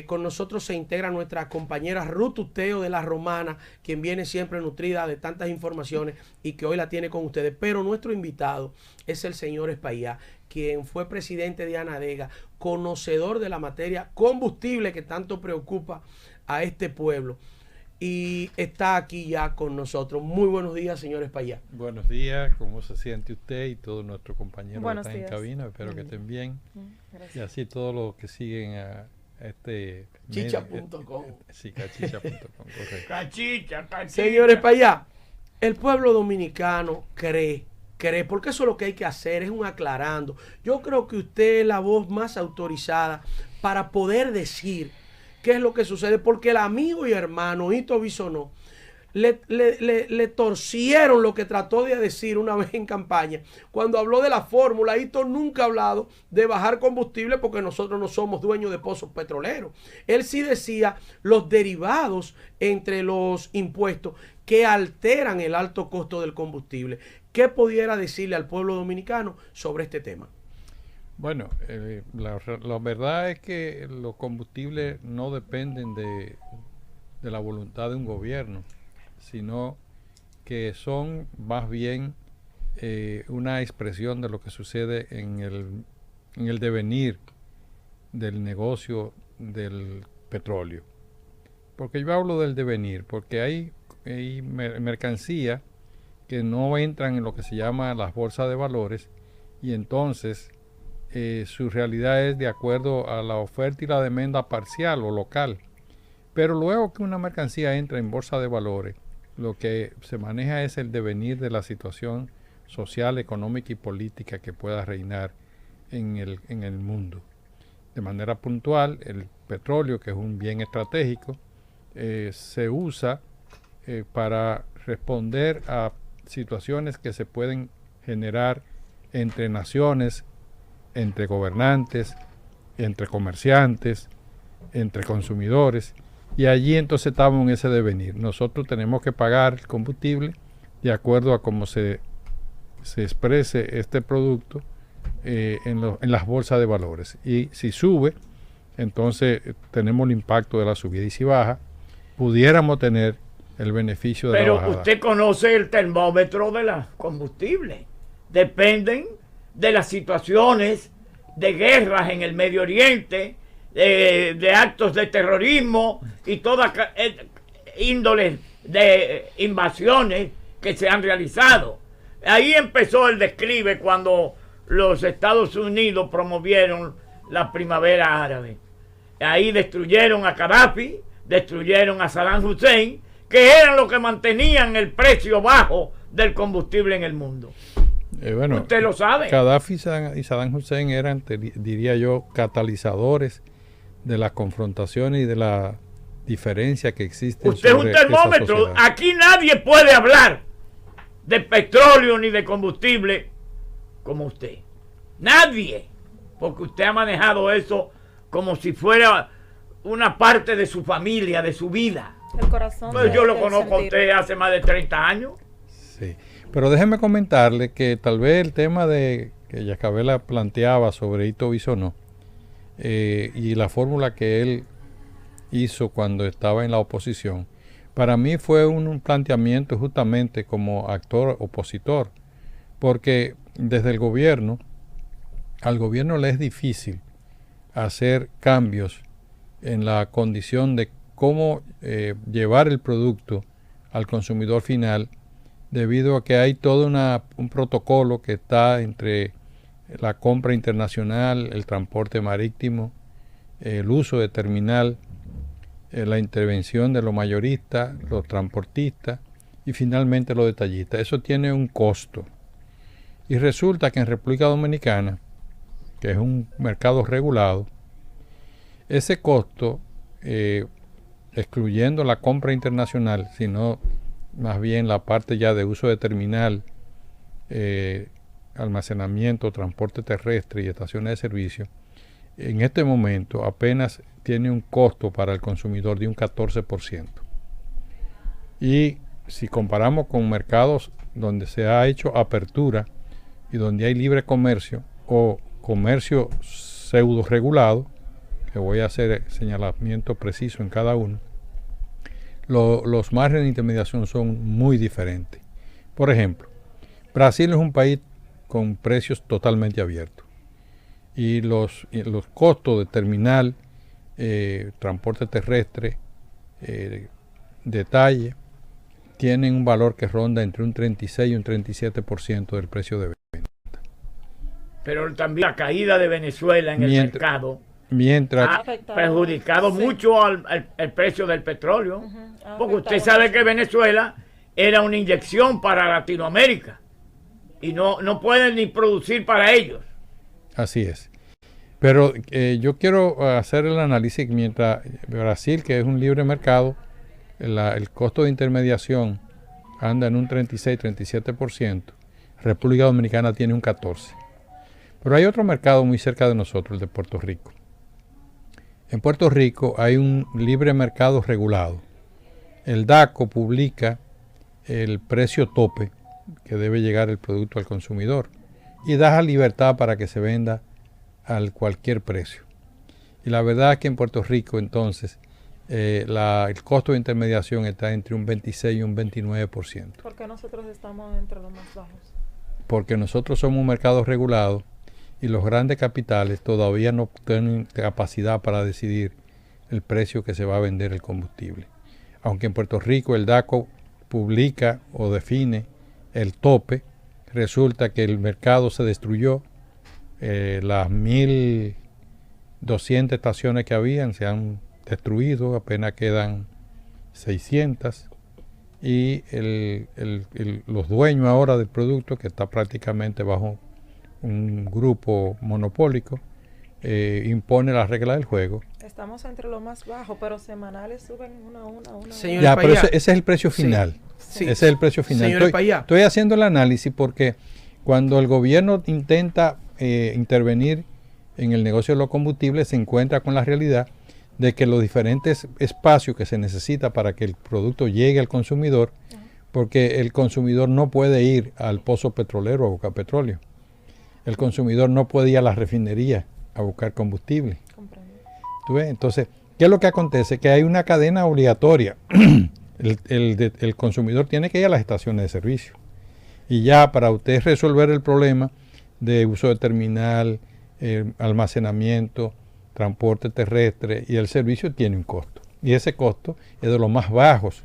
Con nosotros se integra nuestra compañera Ruth Uteo de La Romana, quien viene siempre nutrida de tantas informaciones y que hoy la tiene con ustedes. Pero nuestro invitado es el señor Espaillá, quien fue presidente de Anadega, conocedor de la materia combustible que tanto preocupa a este pueblo. Y está aquí ya con nosotros. Muy buenos días, señor Espaillá. Buenos días, ¿cómo se siente usted y todos nuestros compañeros que están en cabina? Espero que estén bien. Gracias. Y así todos los que siguen a este chicha.com. Sí, cachicha.com. Cachicha. Señor Espaillá, el pueblo dominicano cree, porque eso es lo que hay que hacer, es un aclarando. Yo creo que usted es la voz más autorizada para poder decir qué es lo que sucede, porque el amigo y hermano Ito Bisonó le torcieron lo que trató de decir una vez en campaña. Cuando habló de la fórmula, Ito nunca ha hablado de bajar combustible porque nosotros no somos dueños de pozos petroleros. Él sí decía los derivados entre los impuestos que alteran el alto costo del combustible. ¿Qué pudiera decirle al pueblo dominicano sobre este tema? Bueno, la verdad es que los combustibles no dependen de la voluntad de un gobierno, sino que son más bien una expresión de lo que sucede en el devenir del negocio del petróleo. Porque yo hablo del devenir, porque hay mercancías que no entran en lo que se llama las bolsas de valores, y entonces su realidad es de acuerdo a la oferta y la demanda parcial o local. Pero luego que una mercancía entra en bolsa de valores, lo que se maneja es el devenir de la situación social, económica y política que pueda reinar en el mundo. De manera puntual, el petróleo, que es un bien estratégico, se usa para responder a situaciones que se pueden generar entre naciones, entre gobernantes, entre comerciantes, entre consumidores. Y allí entonces estamos en ese devenir. Nosotros tenemos que pagar el combustible de acuerdo a cómo se exprese este producto en las bolsas de valores. Y si sube, entonces tenemos el impacto de la subida. Y si baja, pudiéramos tener el beneficio de la bajada. Pero usted conoce el termómetro de los combustibles. Dependen de las situaciones de guerras en el Medio Oriente, de actos de terrorismo y toda índole de invasiones que se han realizado. Ahí empezó el declive cuando los Estados Unidos promovieron la primavera árabe. Ahí destruyeron a Gaddafi, destruyeron a Saddam Hussein, que eran los que mantenían el precio bajo del combustible en el mundo. Bueno, usted lo sabe. Gaddafi y Saddam Hussein eran, diría yo, catalizadores de las confrontaciones y de la diferencia que existe. Usted es un termómetro. Aquí nadie puede hablar de petróleo ni de combustible como usted. Nadie. Porque usted ha manejado eso como si fuera una parte de su familia, de su vida. El corazón. Pues yo lo conozco a usted hace más de 30 años. Sí. Pero déjeme comentarle que tal vez el tema de que Yacabela planteaba sobre Ito Bisonó y la fórmula que él hizo cuando estaba en la oposición, para mí fue un planteamiento justamente como actor opositor, porque desde el gobierno, al gobierno le es difícil hacer cambios en la condición de cómo llevar el producto al consumidor final, debido a que hay todo un protocolo que está entre la compra internacional, el transporte marítimo, el uso de terminal, la intervención de los mayoristas, los transportistas y finalmente los detallistas. Eso tiene un costo. Y resulta que en República Dominicana, que es un mercado regulado, ese costo, excluyendo la compra internacional, sino más bien la parte ya de uso de terminal, almacenamiento, transporte terrestre y estaciones de servicio, en este momento apenas tiene un costo para el consumidor de un 14%. Y si comparamos con mercados donde se ha hecho apertura y donde hay libre comercio o comercio pseudo regulado, que voy a hacer señalamiento preciso en cada uno, los márgenes de intermediación son muy diferentes. Por ejemplo, Brasil es un país con precios totalmente abiertos y los costos de terminal, transporte terrestre, detalle, tienen un valor que ronda entre un 36 y un 37% del precio de venta. Pero también la caída de Venezuela en el mercado ha perjudicado mucho al precio del petróleo. Porque usted sabe que Venezuela era una inyección para Latinoamérica y no pueden ni producir para ellos. Así es. Pero yo quiero hacer el análisis mientras Brasil, que es un libre mercado, el costo de intermediación anda en un 36-37%, República Dominicana tiene un 14%. Pero hay otro mercado muy cerca de nosotros, el de Puerto Rico. En Puerto Rico hay un libre mercado regulado. El DACO publica el precio tope que debe llegar el producto al consumidor y da libertad para que se venda a cualquier precio. Y la verdad es que en Puerto Rico entonces el costo de intermediación está entre un 26 y un 29%. ¿Por qué nosotros estamos entre los más bajos? Porque nosotros somos un mercado regulado y los grandes capitales todavía no tienen capacidad para decidir el precio que se va a vender el combustible. Aunque en Puerto Rico el DACO publica o define el tope, resulta que el mercado se destruyó. Las 1.200 estaciones que habían se han destruido, apenas quedan 600 y los dueños ahora del producto, que está prácticamente bajo un grupo monopólico, impone las reglas del juego. Estamos entre los más bajos, pero semanales suben una. Ya, pero ese es el precio final. Sí. Ese es el precio final. Estoy haciendo el análisis porque cuando el gobierno intenta intervenir en el negocio de los combustibles, se encuentra con la realidad de que los diferentes espacios que se necesita para que el producto llegue al consumidor, porque el consumidor no puede ir al pozo petrolero a buscar petróleo. El consumidor no puede ir a la refinería a buscar combustible. ¿Tú ves? Entonces, ¿qué es lo que acontece? Que hay una cadena obligatoria. El consumidor tiene que ir a las estaciones de servicio. Y ya para usted resolver el problema de uso de terminal, almacenamiento, transporte terrestre y el servicio tiene un costo. Y ese costo es de los más bajos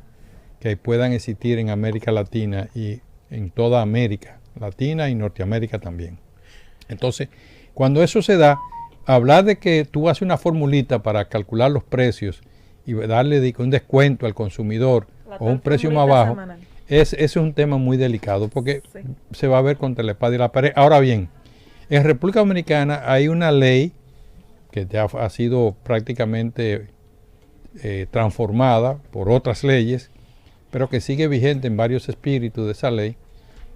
que puedan existir en América Latina y en toda América Latina y Norteamérica también. Entonces, cuando eso se da, hablar de que tú haces una formulita para calcular los precios y darle un descuento al consumidor o un precio más bajo, ese es un tema muy delicado porque se va a ver contra la espada y la pared. Ahora bien, en República Dominicana hay una ley que ya ha sido prácticamente transformada por otras leyes, pero que sigue vigente en varios espíritus de esa ley,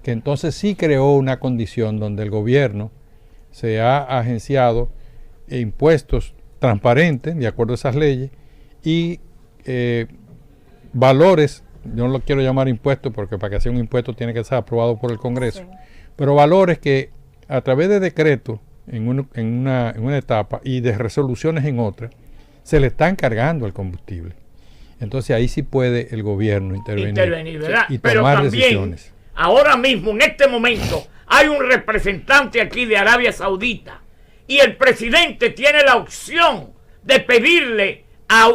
que entonces sí creó una condición donde el gobierno se ha agenciado impuestos transparentes, de acuerdo a esas leyes, y valores, yo no lo quiero llamar impuestos porque para que sea un impuesto tiene que ser aprobado por el Congreso, pero valores que a través de decretos en una etapa y de resoluciones en otra, se le están cargando el combustible. Entonces ahí sí puede el gobierno intervenir ¿verdad? Y pero tomar también, decisiones. Ahora mismo, en este momento, hay un representante aquí de Arabia Saudita y el presidente tiene la opción de pedirle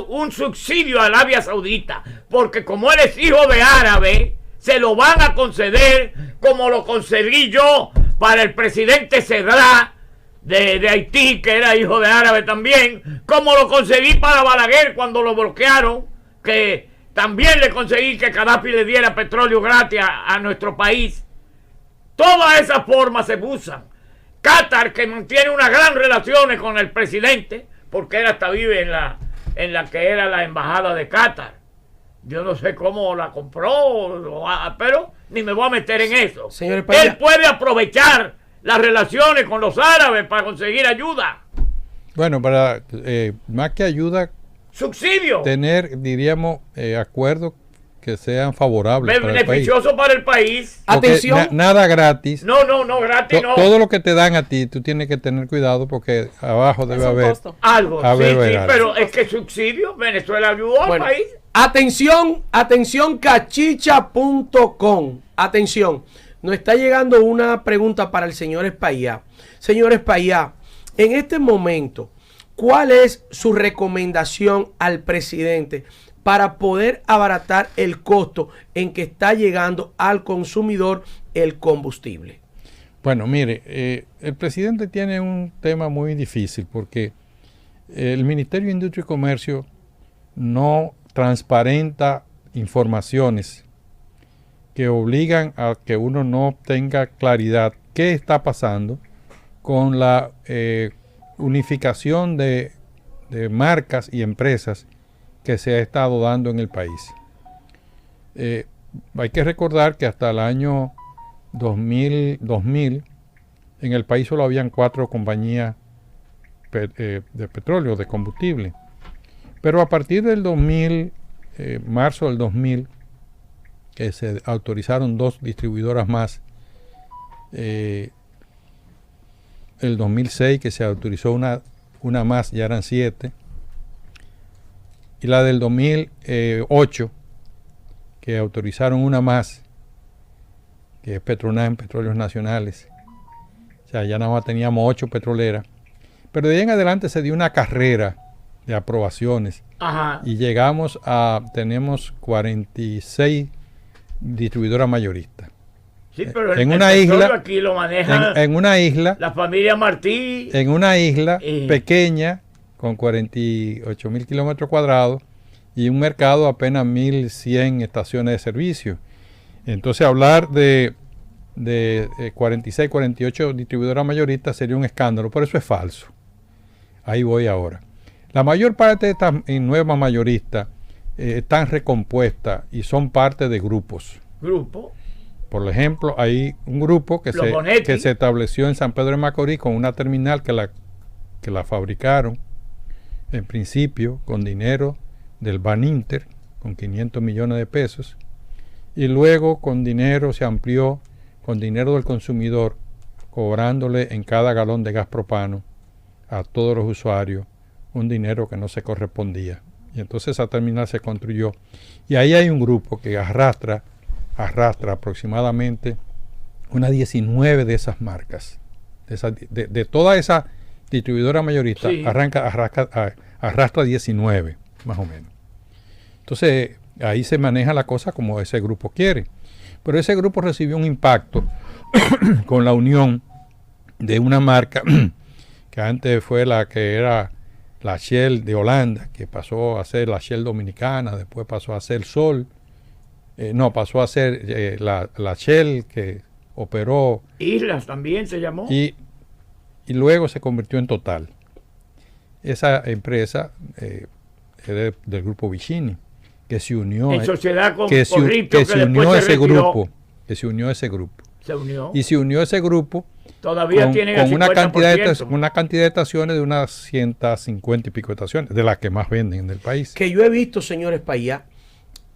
un subsidio a Arabia Saudita, porque como él es hijo de árabe, se lo van a conceder como lo concedí yo para el presidente Cedrá de Haití, que era hijo de árabe también, como lo conseguí para Balaguer cuando lo bloquearon, que también le conseguí que Gaddafi le diera petróleo gratis a nuestro país. Todas esas formas se usan. Qatar, que mantiene unas gran relaciones con el presidente, porque él hasta vive en la que era la embajada de Qatar. Yo no sé cómo la compró, pero ni me voy a meter en eso. Él puede aprovechar las relaciones con los árabes para conseguir ayuda. Bueno, para más que ayuda, subsidio. Tener, diríamos, acuerdos que sean favorables para el país. Beneficioso para el país. Porque Atención. nada gratis. No, gratis no. Todo lo que te dan a ti, tú tienes que tener cuidado porque abajo debe Es un haber. costo. Algo, A sí, ver, sí, ver, algo. pero es que subsidio, Venezuela ayudó al Bueno, país. atención, cachicha.com. Atención, nos está llegando una pregunta para el señor Espaillá. Señor Espaillá, en este momento, ¿cuál es su recomendación al presidente para poder abaratar el costo en que está llegando al consumidor el combustible? Bueno, mire, el presidente tiene un tema muy difícil porque el Ministerio de Industria y Comercio no transparenta informaciones que obligan a que uno no tenga claridad qué está pasando con la unificación de marcas y empresas que se ha estado dando en el país. Hay que recordar que hasta el año 2000 en el país solo habían 4 compañías de petróleo, de combustible. Pero a partir del 2000, marzo del 2000, que se autorizaron 2 distribuidoras más, el 2006 que se autorizó una más, ya eran 7, y la del 2008 que autorizaron una más, que es Petronam, Petróleos Nacionales. O sea, ya nada más teníamos 8 petroleras. Pero de ahí en adelante se dio una carrera de aprobaciones. Ajá. Y tenemos 46 distribuidoras mayoristas. Sí, pero en el una petróleo isla, aquí lo maneja en una isla, la familia Martí. en una isla pequeña con 48.000 kilómetros cuadrados y un mercado apenas 1.100 estaciones de servicio. Entonces hablar de 46, 48 distribuidoras mayoristas sería un escándalo, pero eso es falso. Ahí voy ahora. La mayor parte de estas nuevas mayoristas están recompuestas y son parte de grupos. Grupo. Por ejemplo, hay un grupo que se estableció en San Pedro de Macorís con una terminal que la fabricaron en principio con dinero del Baninter, con 500 millones de pesos, y luego con dinero se amplió, con dinero del consumidor, cobrándole en cada galón de gas propano a todos los usuarios un dinero que no se correspondía. Y entonces esa terminal se construyó. Y ahí hay un grupo que arrastra aproximadamente unas 19 de esas marcas. De toda esa distribuidora mayorista, sí, arrastra 19, más o menos. Entonces, ahí se maneja la cosa como ese grupo quiere. Pero ese grupo recibió un impacto con la unión de una marca que antes fue la que era la Shell de Holanda, que pasó a ser la Shell dominicana, después pasó a ser Sol, pasó a ser la Shell que operó. Islas también se llamó. Y luego se convirtió en Total. Esa empresa es del grupo Vicini, que se unió en sociedad con que se unió a ese grupo. Se unió ese grupo. Y se unió ese grupo todavía con una cantidad de estaciones de unas 150 y pico estaciones, de las que más venden en el país. Que yo he visto, señores Payá,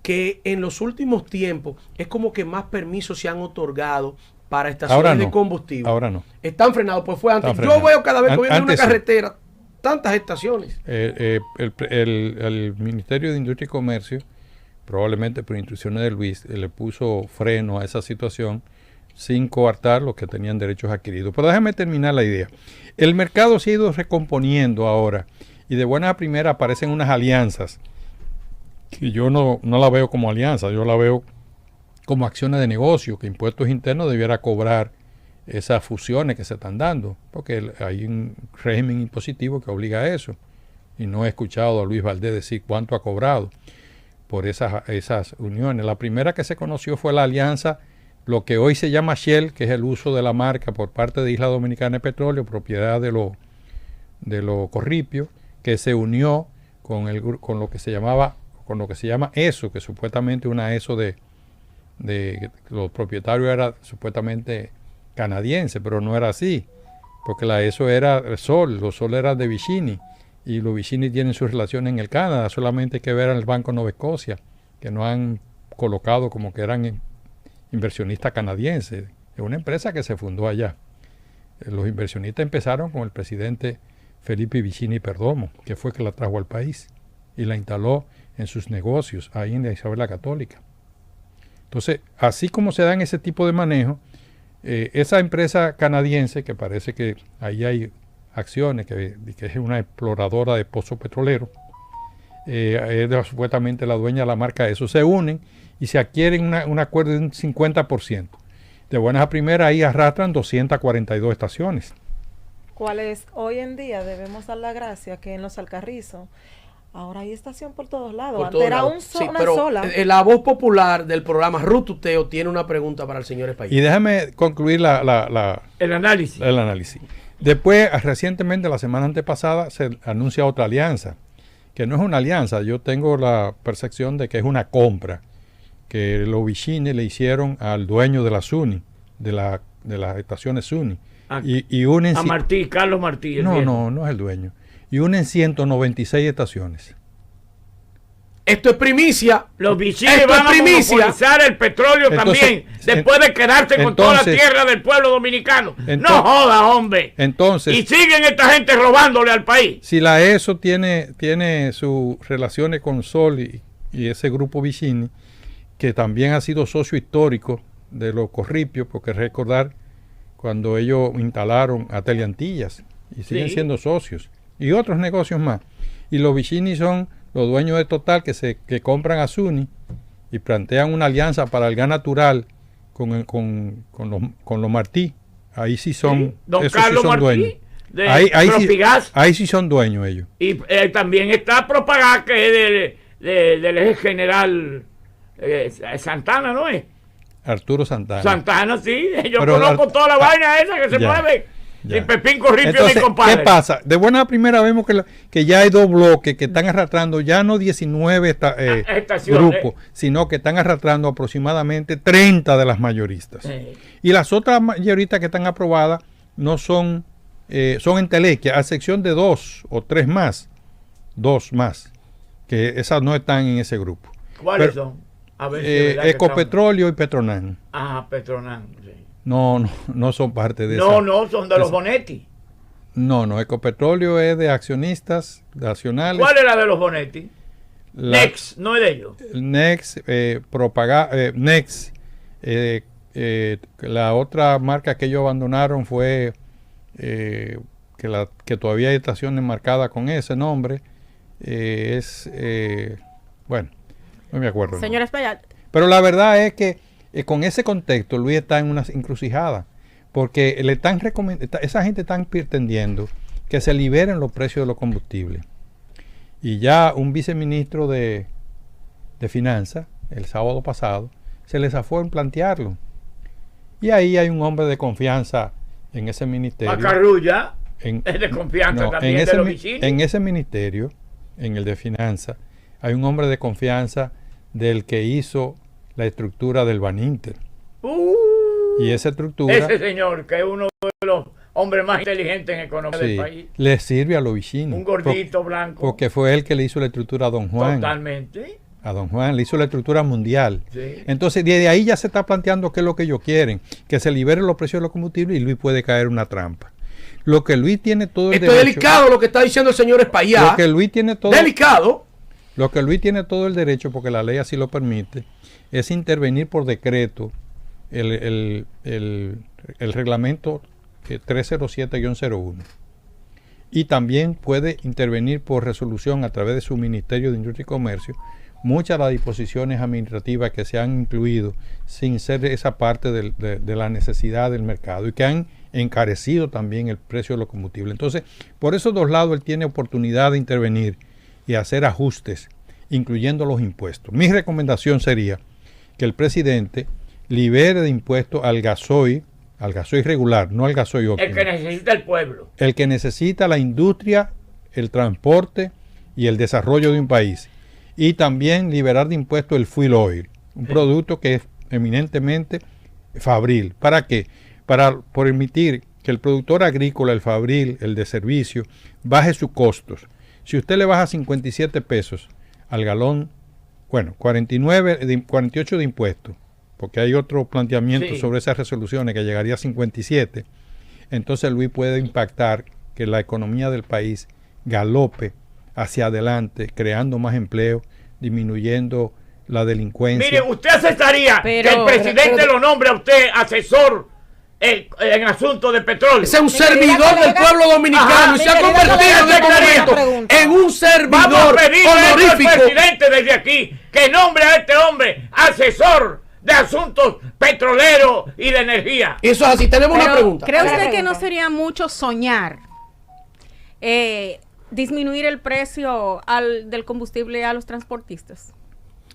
que en los últimos tiempos es como que más permisos se han otorgado para estaciones de combustible. Ahora no. Están frenados, pues fue antes. Yo veo cada vez que voy en una carretera tantas estaciones. El Ministerio de Industria y Comercio, probablemente por instrucciones de Luis, le puso freno a esa situación sin coartar los que tenían derechos adquiridos. Pero déjame terminar la idea. El mercado se ha ido recomponiendo ahora y de buena primera aparecen unas alianzas que yo no la veo como alianza, yo la veo como acciones de negocio, que Impuestos Internos debiera cobrar esas fusiones que se están dando, porque hay un régimen impositivo que obliga a eso. Y no he escuchado a Luis Valdés decir cuánto ha cobrado por esas uniones. La primera que se conoció fue la alianza, lo que hoy se llama Shell, que es el uso de la marca por parte de Isla Dominicana de Petróleo, propiedad de los Corripio, que se unió con lo que se llama ESO, que supuestamente una ESO de los propietarios era supuestamente canadiense, pero no era así, porque la ESO era Sol, los Sol era de Vicini, y los Vicini tienen sus relaciones en el Canadá, solamente hay que ver al Banco Nova Scotia, que no han colocados como que eran inversionistas canadienses. Es una empresa que se fundó allá. Los inversionistas empezaron con el presidente Felipe Vicini Perdomo, que fue que la trajo al país y la instaló en sus negocios ahí en la Isabel la Católica. Entonces, así como se dan ese tipo de manejo, esa empresa canadiense, que parece que ahí hay acciones, que es una exploradora de pozos petroleros, es supuestamente la dueña de la marca de eso, se unen y se adquieren un acuerdo de un 50%. De buenas a primeras ahí arrastran 242 estaciones. ¿Cuáles hoy en día debemos dar la gracia que en los Alcarrizos ahora hay estación por todos lados? Antes era Sí, una pero sola. La voz popular del programa Rututeo tiene una pregunta para el señor Espaillé. Y déjame concluir El análisis. el análisis. Después, recientemente, la semana antepasada, se anuncia otra alianza, que no es una alianza. Yo tengo la percepción de que es una compra que los Vicini le hicieron al dueño de la SUNY, de las estaciones SUNY. Y unen A Martí, Carlos Martí. no es el dueño. Y unen 196 estaciones. Esto es primicia. Los Vicini Esto van a es primicia. monopolizar el petróleo Entonces, también, después de quedarse con toda la tierra del pueblo dominicano. No joda, hombre. Entonces, Y siguen esta gente robándole al país. si la ESO tiene sus relaciones con Sol y ese grupo Vicini, que también ha sido socio histórico de los Corripios, porque recordar cuando ellos instalaron a Teleantillas y siguen siendo socios, y otros negocios más. Y los Vicini son los dueños de Total que compran a SUNY y plantean una alianza para el gas natural con los Martí. Ahí sí son, Don esos Carlos sí son Martí, dueños. de Ahí ahí sí son dueños ellos. Y también está Propagás, que es del eje general Santana, ¿no es? Arturo Santana. Santana, sí. Yo Pero conozco toda la vaina esa que se ya, mueve. ya. Sin Pepín Corripio Entonces, ni compadre. ¿qué pasa? De buena primera vemos que ya hay dos bloques que están arrastrando ya no 19 estaciones, grupos, sino que están arrastrando aproximadamente 30 de las mayoristas. Y las otras mayoristas que están aprobadas no son entelequias, a excepción de 2 o 3 más, que esas no están en ese grupo. ¿Cuáles son? A ver si es verdad que Ecopetróleo y Petronan. Petronan, sí. No son parte de No, esa. son de los Bonetti. No, Ecopetróleo es de accionistas nacionales. ¿Cuál es la de los Bonetti? Next, no es de ellos. Next, Next, la otra marca que ellos abandonaron fue que todavía hay estaciones marcadas con ese nombre. Bueno, no me acuerdo. Señor Espaillat. Pero la verdad es que con ese contexto Luis está en una encrucijada, porque esa gente está pretendiendo que se liberen los precios de los combustibles. Y ya un viceministro de Finanzas, el sábado pasado, se les zafó en plantearlo. Y ahí hay un hombre de confianza en ese ministerio. Macarrulla es de confianza también de los Vicini. En ese ministerio, en el de Finanzas, hay un hombre de confianza del que hizo la estructura del Baninter. Y esa estructura... Ese señor, que es uno de los hombres más inteligentes en economía del país. Le sirve a los Vicini. Un gordito blanco. Porque fue él que le hizo la estructura a Don Juan. Totalmente. A Don Juan le hizo la estructura mundial. Sí. Entonces, desde ahí ya se está planteando qué es lo que ellos quieren. Que se liberen los precios de los combustibles y Luis puede caer en una trampa. Lo que Luis tiene todo el Esto derecho... es delicado lo que está diciendo el señor Espaillat. Lo que Luis tiene todo... Delicado. Lo que Luis tiene todo el derecho, porque la ley así lo permite, es intervenir por decreto el reglamento 307-01. Y también puede intervenir por resolución a través de su Ministerio de Industria y Comercio muchas de las disposiciones administrativas que se han incluido sin ser esa parte de la necesidad del mercado y que han encarecido también el precio de los combustibles. Entonces, por esos dos lados él tiene oportunidad de intervenir y hacer ajustes, incluyendo los impuestos. Mi recomendación sería que el presidente libere de impuestos al gasoil regular, no al gasoil óptimo. El que necesita el pueblo. El que necesita la industria, el transporte y el desarrollo de un país. Y también liberar de impuestos el fuel oil, un producto que es eminentemente fabril. ¿Para qué? Para permitir que el productor agrícola, el fabril, el de servicio, baje sus costos. Si usted le baja 57 pesos al galón bueno, 48 de impuestos, porque hay otro planteamiento sobre esas resoluciones que llegaría a 57, entonces Luis puede impactar que la economía del país galope hacia adelante, creando más empleo, disminuyendo la delincuencia. Mire, usted aceptaría que el presidente lo nombre a usted asesor en asuntos de petróleo. Ese es un servidor del pueblo dominicano y se ha convertido en este momento en un servidor Vamos a pedirle honorífico. al presidente desde aquí que nombre a este hombre asesor de asuntos petroleros y de energía. Eso es así. Tenemos una pregunta. ¿Cree usted que no sería mucho soñar disminuir el precio del combustible a los transportistas?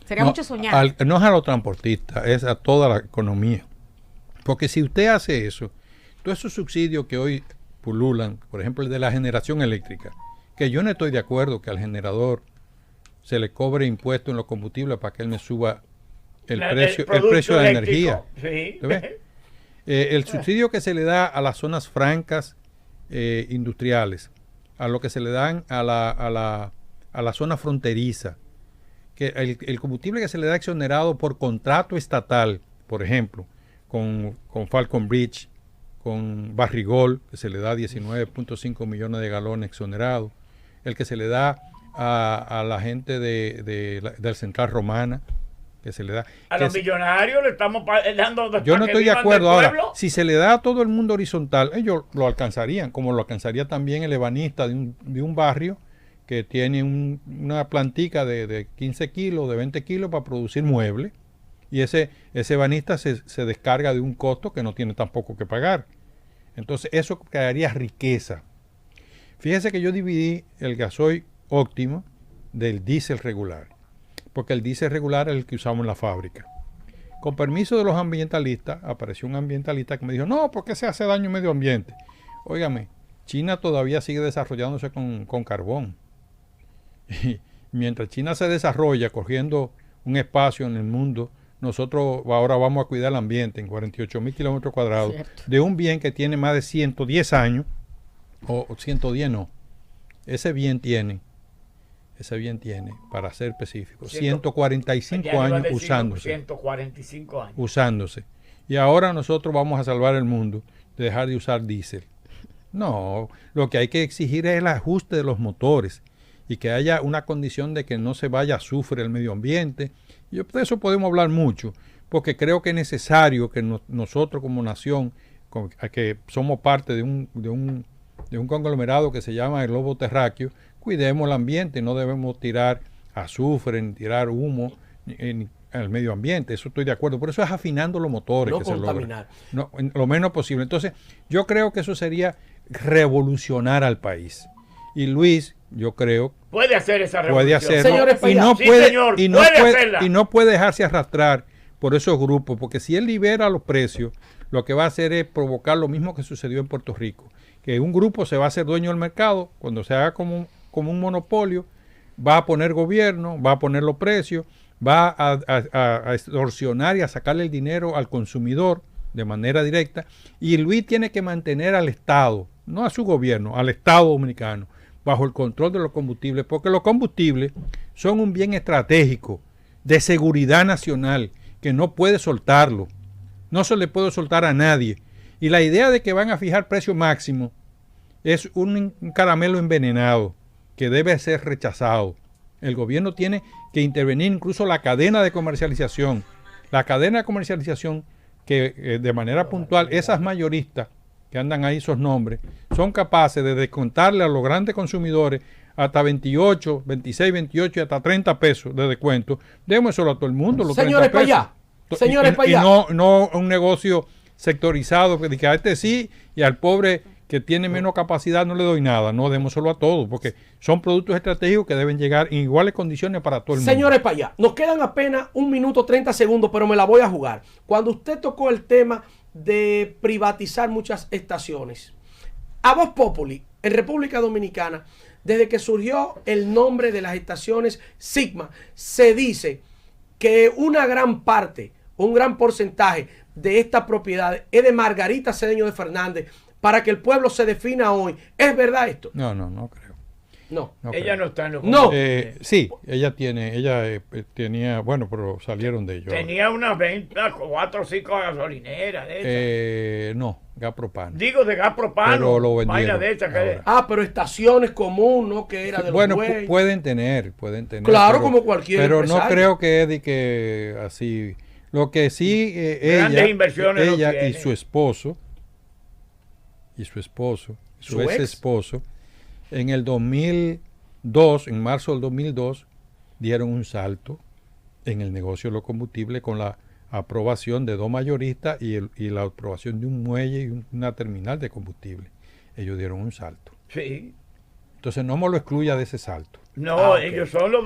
Sería mucho soñar. No es a los transportistas, es a toda la economía. Porque si usted hace eso, todos esos subsidios que hoy pululan, por ejemplo el de la generación eléctrica, que yo no estoy de acuerdo que al generador se le cobre impuesto en los combustibles para que él me suba el precio de la energía. Sí. El subsidio que se le da a las zonas francas industriales, a lo que se le dan a la zona fronteriza, que el combustible que se le da exonerado por contrato estatal, por ejemplo, con Falcon Bridge, con Barrigol, que se le da 19.5 millones de galones exonerados, el que se le da a la gente del Central Romana, que se le da... A los millonarios le estamos dando... Yo no estoy de acuerdo. Ahora, si se le da a todo el mundo horizontal, ellos lo alcanzarían, como lo alcanzaría también el ebanista de un barrio que tiene una plantica de 15 kilos, de 20 kilos para producir muebles, y ese ebanista se descarga de un costo que no tiene tampoco que pagar. Entonces eso crearía riqueza. Fíjese que yo dividí el gasoil óptimo del diésel regular, porque el diésel regular es el que usamos en la fábrica. Con permiso de los ambientalistas, apareció un ambientalista que me dijo, no, porque se hace daño al medio ambiente. Óigame, China todavía sigue desarrollándose con carbón. Y mientras China se desarrolla, cogiendo un espacio en el mundo, nosotros ahora vamos a cuidar el ambiente en 48.000 kilómetros cuadrados de un bien que tiene más de 110 años, o 110 no, ese bien tiene, para ser específico, 145 años usándose. 145 años. Usándose. Y ahora nosotros vamos a salvar el mundo de dejar de usar diésel. No, lo que hay que exigir es el ajuste de los motores y que haya una condición de que no se vaya a azufre el medio ambiente. Y de eso podemos hablar mucho, porque creo que es necesario que nosotros como nación, que somos parte de un conglomerado que se llama el globo terráqueo, cuidemos el ambiente, no debemos tirar azufre, ni tirar humo en el medio ambiente, eso estoy de acuerdo, por eso es afinando los motores, no que contaminar. se logra, lo menos posible. Entonces yo creo que eso sería revolucionar al país, y Luis, yo creo puede hacer esa revolución. Puede hacerlo, Señores, y no puede dejarse arrastrar por esos grupos, porque si él libera los precios, lo que va a hacer es provocar lo mismo que sucedió en Puerto Rico, que un grupo se va a hacer dueño del mercado, cuando se haga como un monopolio, va a poner gobierno, va a poner los precios, va a extorsionar y a sacarle el dinero al consumidor de manera directa, y Luis tiene que mantener al Estado, no a su gobierno, al Estado dominicano, bajo el control de los combustibles, porque los combustibles son un bien estratégico de seguridad nacional que no puede soltarlo, no se le puede soltar a nadie. Y la idea de que van a fijar precio máximo es un caramelo envenenado que debe ser rechazado. El gobierno tiene que intervenir, incluso la cadena de comercialización. La cadena de comercialización que de manera puntual, esas mayoristas que andan ahí, esos nombres, son capaces de descontarle a los grandes consumidores hasta 28, 26, 28 y hasta 30 pesos de descuento. Démoslo a todo el mundo. Los Señores, para allá. Señores, para allá. Y no un negocio sectorizado, que a este sí y al pobre que tiene menos capacidad no le doy nada. No, démoslo a todos, porque son productos estratégicos que deben llegar en iguales condiciones para todo el mundo. Señores, para allá. Nos quedan apenas 1 minuto 30 segundos, pero me la voy a jugar. Cuando usted tocó el tema de privatizar muchas estaciones, a voz populi, en República Dominicana, desde que surgió el nombre de las estaciones Sigma, se dice que una gran parte, un gran porcentaje de estas propiedades es de Margarita Cedeño de Fernández, para que el pueblo se defina hoy. ¿Es verdad esto? No creo. No. No Ella creo. no está en los No. Sí, ella tenía, bueno, pero salieron de ellos. Tenía unas 4 o 5 gasolineras de esas. No, gas propano. Digo de gas propano. Pero lo vendieron Vaina de esas que ahora. Ah, pero estaciones común, ¿no? Que era de los Bueno, bueyes. pueden tener. Claro, como cualquier Pero empresario. no creo que es de que así. Lo que sí, Grandes inversiones no ella tiene. y su esposo, su ex esposo, en el 2002, en marzo del 2002, dieron un salto en el negocio de los combustibles con la aprobación de 2 mayoristas y la aprobación de un muelle y una terminal de combustible. Ellos dieron un salto. Sí. Entonces no me lo excluya de ese salto. No, Ok. ellos son los...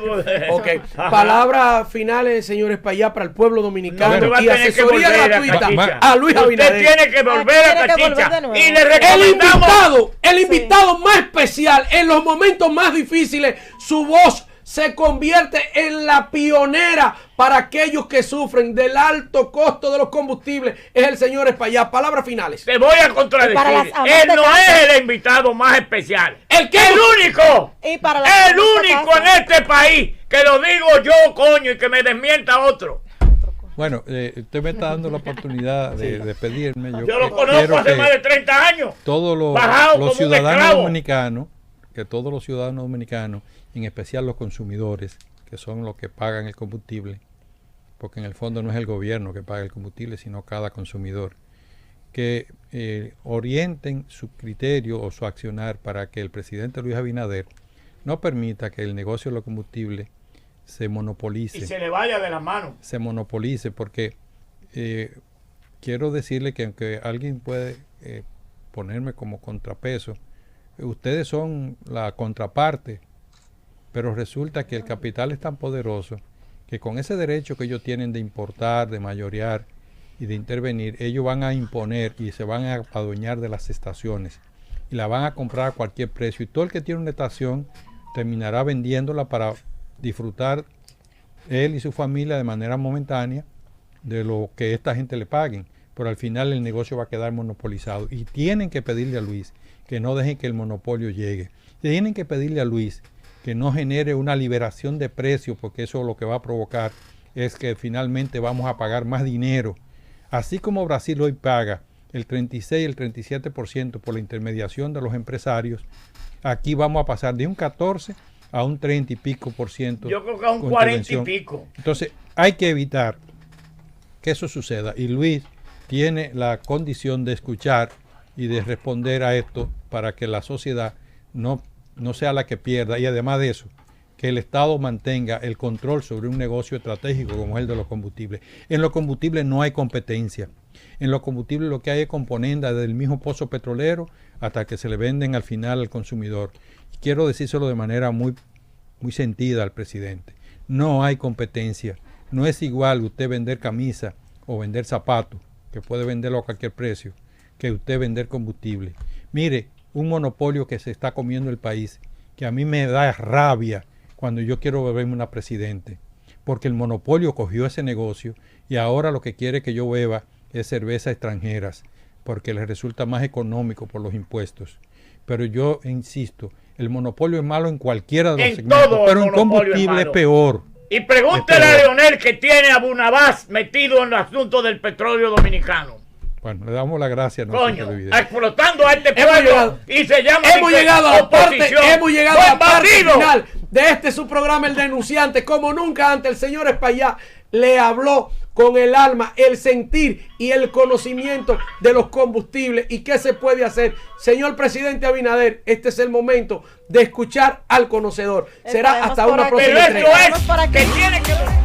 Ok, Ajá. palabras finales, señores Payá, para el pueblo dominicano No, usted va a y tener que asesoría volver a gratuita Cachicha. a Luis Usted Abinader. tiene que volver a Tiene que volver Cachicha. de nuevo. Y le El recomendamos... invitado más especial en los momentos más difíciles, su voz se convierte en la pionera para aquellos que sufren del alto costo de los combustibles. Es el señor Espaillá. Palabras finales. Te voy a contradecir. Para las amas Él de no casa. es el invitado más especial. ¿El qué? ¡El único! Y para las El amas de único casa. en este país que lo digo yo, coño, y que me desmienta otro. Bueno, usted me está dando la oportunidad de despedirme. Yo lo conozco hace más de 30 años. Todos Bajado como los un ciudadanos esclavo. dominicanos, que todos los ciudadanos dominicanos, en especial los consumidores, que son los que pagan el combustible, porque en el fondo no es el gobierno que paga el combustible, sino cada consumidor, que orienten su criterio o su accionar para que el presidente Luis Abinader no permita que el negocio de los combustibles se monopolice. Y se le vaya de las manos. Se monopolice, porque quiero decirle que aunque alguien puede ponerme como contrapeso, ustedes son la contraparte, pero resulta que el capital es tan poderoso que con ese derecho que ellos tienen de importar, de mayorear y de intervenir, ellos van a imponer y se van a adueñar de las estaciones y la van a comprar a cualquier precio, y todo el que tiene una estación terminará vendiéndola para disfrutar él y su familia de manera momentánea de lo que esta gente le paguen, pero al final el negocio va a quedar monopolizado, y tienen que pedirle a Luis que no dejen que el monopolio llegue, tienen que pedirle a Luis que no genere una liberación de precios, porque eso lo que va a provocar es que finalmente vamos a pagar más dinero, así como Brasil hoy paga el 36 y el 37% por la intermediación de los empresarios. Aquí vamos a pasar de un 14 a un 30 y pico por ciento. Yo creo que a un con 40 y intervención. pico. Entonces hay que evitar que eso suceda, y Luis tiene la condición de escuchar y de responder a esto para que la sociedad no sea la que pierda, y además de eso, que el Estado mantenga el control sobre un negocio estratégico como es el de los combustibles. En los combustibles no hay competencia. En los combustibles lo que hay es componenda desde el mismo pozo petrolero hasta que se le venden al final al consumidor. Quiero decírselo de manera muy, muy sentida al presidente. No hay competencia. No es igual usted vender camisa o vender zapatos, que puede venderlo a cualquier precio, que usted vender combustible. Mire, un monopolio que se está comiendo el país, que a mí me da rabia cuando yo quiero beberme una presidente, porque el monopolio cogió ese negocio y ahora lo que quiere que yo beba es cerveza extranjeras, porque les resulta más económico por los impuestos. Pero yo insisto, el monopolio es malo en cualquiera de los En segmentos, todo el pero en monopolio es combustible es malo. peor. Y pregúntele a Leonel que tiene a Bunabás metido en el asunto del petróleo dominicano. Bueno, le damos las gracias a nuestros Coño, televidentes. explotando a este Hemos pueblo llegado. y se llama Hemos llegado a la parte, ¡Buen bandido! final de este su programa, El Denunciante. Como nunca antes, el señor Espaillá le habló con el alma, el sentir y el conocimiento de los combustibles y qué se puede hacer. Señor presidente Abinader, este es el momento de escuchar al conocedor. Será Estaremos hasta por una aquí. próxima Pero entrega. esto Vamos por es aquí. que tiene que...